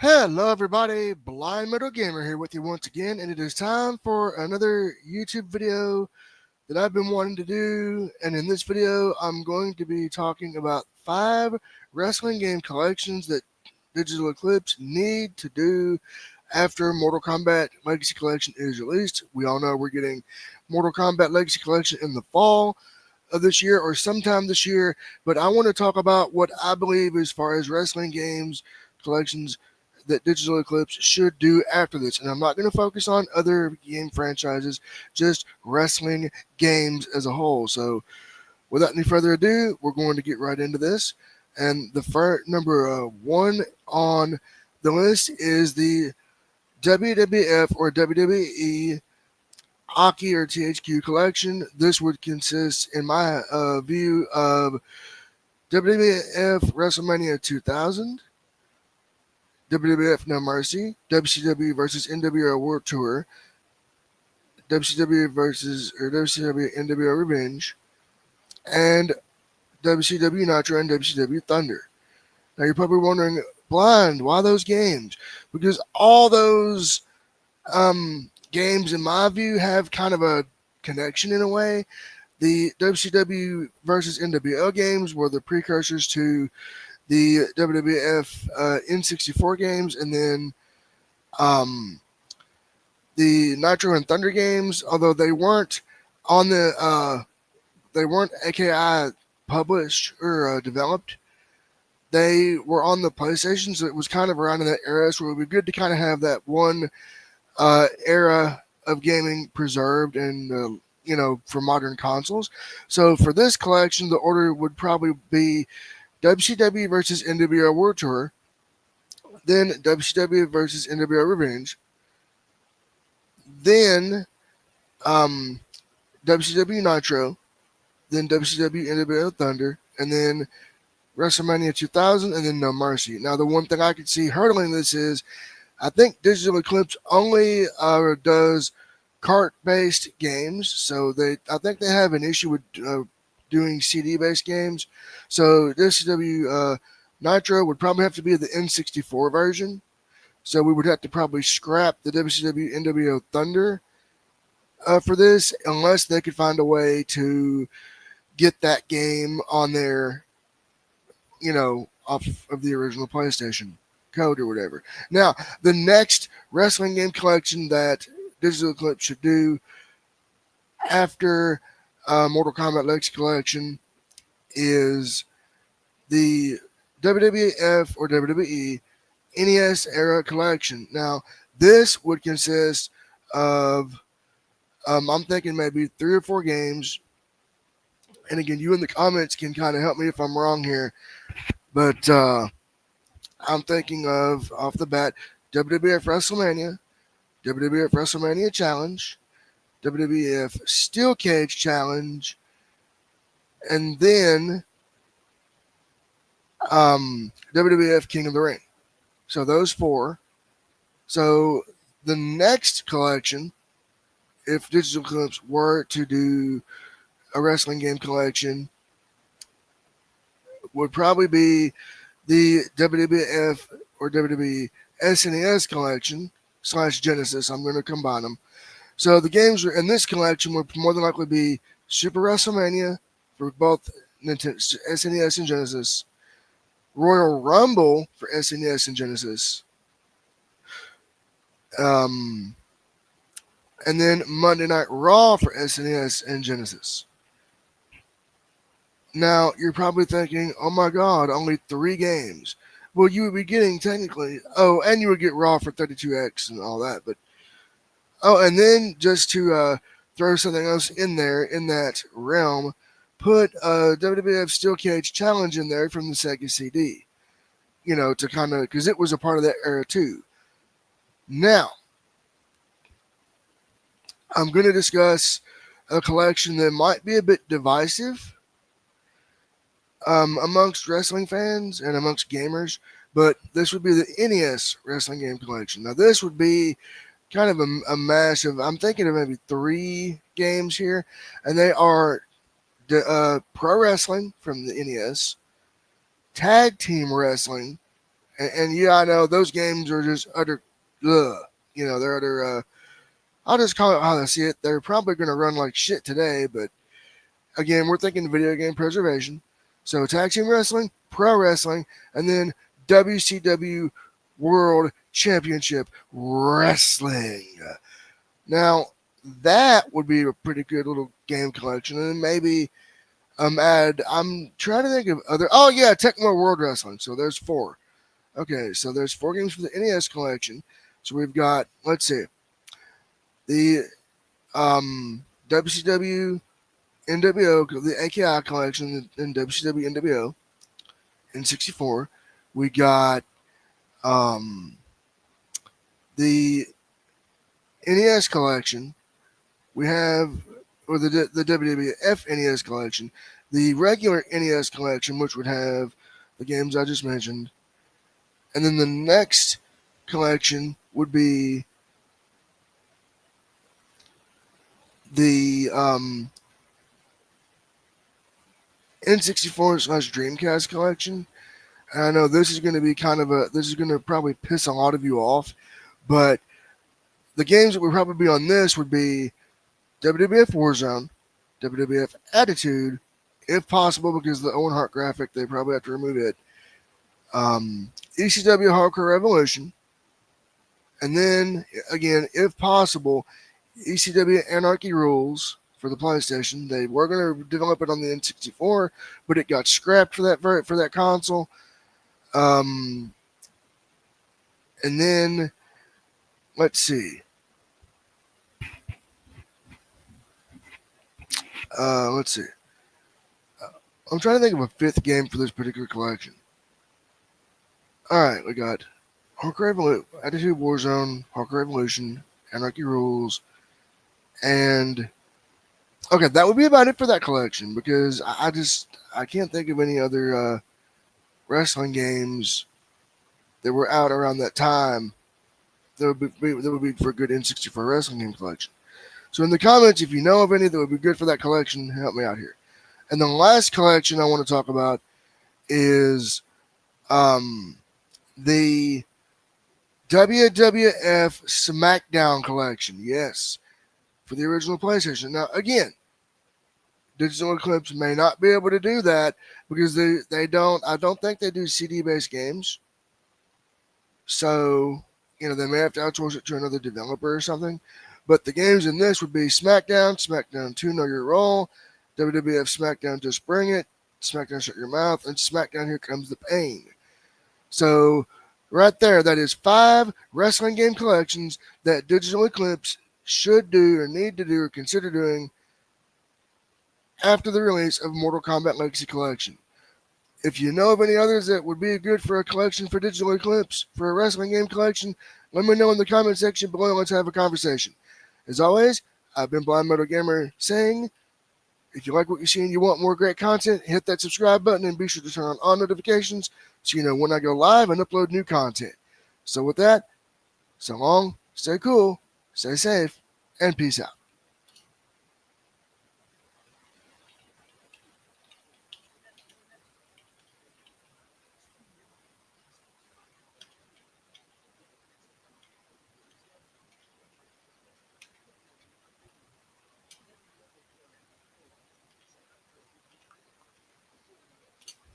Hello, everybody. Blind Metal Gamer here with you once again, and it is time for another YouTube video that I've been wanting to do. And in this video, I'm going to be talking about 5 wrestling game collections that Digital Eclipse need to do after Mortal Kombat Legacy Collection is released. We all know we're getting Mortal Kombat Legacy Collection in the fall of this year or sometime this year, but I want to talk about what I believe as far as wrestling games collections that Digital Eclipse should do after this. And I'm not going to focus on other game franchises, just wrestling games as a whole. So without any further ado, we're going to get right into this. And the first number one on the list is the WWF or WWE Aki or THQ collection. This would consist, in my view, of WWF WrestleMania 2000, WWF No Mercy, WCW versus NWO World Tour, WCW versus or WCW NWO Revenge, and WCW Nitro and WCW Thunder. Now you're probably wondering, Blind, why those games? Because all those games, in my view, have kind of a connection in a way. The WCW versus NWO games were the precursors to the WWF N64 games, and then the Nitro and Thunder games, although they weren't on they weren't AKI published or developed. They were on the PlayStation, so it was kind of around in that era. So it would be good to kind of have that one era of gaming preserved and for modern consoles. So for this collection, the order would probably be WCW versus NWO World Tour, then WCW versus NWO Revenge, then WCW Nitro, then WCW NWO Thunder, and then WrestleMania 2000, and then No Mercy. Now, the one thing I could see hurdling this is I think Digital Eclipse only does cart-based games, so I think they have an issue with doing CD-based games. So WCW Nitro would probably have to be the N64 version. So we would have to probably scrap the WCW NWO Thunder for this, unless they could find a way to get that game on their, off of the original PlayStation code or whatever. Now, the next wrestling game collection that Digital Eclipse should do after Mortal Kombat Legacy Collection is the WWF or WWE NES era collection. Now, this would consist of, I'm thinking maybe 3 or 4 games. And again, you in the comments can kind of help me if I'm wrong here. But I'm thinking of, off the bat, WWF WrestleMania, WWF WrestleMania Challenge, WWF Steel Cage Challenge, and then WWF King of the Ring. So those 4. So the next collection, if Digital Eclipse were to do a wrestling game collection, would probably be the WWF or WWE SNES collection / Genesis. I'm going to combine them. So the games in this collection would more than likely be Super WrestleMania for both Nintendo, SNES and Genesis, Royal Rumble for SNES and Genesis, and then Monday Night Raw for SNES and Genesis. Now, you're probably thinking, oh my god, only 3 games. Well, you would be getting technically, and you would get Raw for 32X and all that, but, and then just to throw something else in there, in that realm, put WWF Steel Cage Challenge in there from the Sega CD, to kind of, because it was a part of that era too. Now, I'm going to discuss a collection that might be a bit divisive amongst wrestling fans and amongst gamers, but this would be the NES wrestling game collection. Now, this would be kind of a mash of, I'm thinking of maybe 3 games here, and they are pro wrestling from the NES, tag team wrestling And yeah, I know those games are just utter, ugh. They're utter. I'll just call it how I see it. They're probably going to run like shit today, but again, we're thinking video game preservation. So tag team wrestling, pro wrestling, and then WCW World Championship Wrestling. Now, that would be a pretty good little game collection, and maybe I'm trying to think of other. Oh yeah, Tecmo World Wrestling. So there's 4. Okay, so there's 4 games for the NES collection. So we've got, let's see, the WCW NWO, the AKI collection, in WCW NWO in '64. We got the NES collection. We have, or the WWF NES collection, the regular NES collection, which would have the games I just mentioned, and then the next collection would be the N64/Dreamcast collection. And I know this is going to be this is going to probably piss a lot of you off, but the games that would probably be on this would be WWF Warzone, WWF Attitude, if possible, because of the Owen Hart graphic, they probably have to remove it. ECW Hardcore Revolution, and then again, if possible, ECW Anarchy Rules for the PlayStation. They were going to develop it on the N64, but it got scrapped for that console. And then let's see. Let's see. I'm trying to think of a 5th game for this particular collection. All right, we got Hardcore Revolution, Attitude Warzone, Hardcore Revolution, Anarchy Rules, and okay, that would be about it for that collection because I can't think of any other wrestling games that were out around that time that would be for a good N64 wrestling game collection. So in the comments, if you know of any that would be good for that collection, help me out here. And the last collection I want to talk about is the WWF SmackDown collection. Yes, for the original PlayStation. Now, again, Digital Eclipse may not be able to do that because they don't. I don't think they do CD-based games. So, they may have to outsource it to another developer or something. But the games in this would be SmackDown, SmackDown 2 Know Your Role, WWF SmackDown Just Bring It, SmackDown Shut Your Mouth, and SmackDown Here Comes the Pain. So, right there, that is 5 wrestling game collections that Digital Eclipse should do or need to do or consider doing after the release of Mortal Kombat Legacy Collection. If you know of any others that would be good for a collection for Digital Eclipse, for a wrestling game collection, let me know in the comment section below. Let's have a conversation. As always, I've been Blind Metal Gamer saying, if you like what you see and you want more great content, hit that subscribe button and be sure to turn on all notifications so you know when I go live and upload new content. So with that, so long, stay cool, stay safe, and peace out.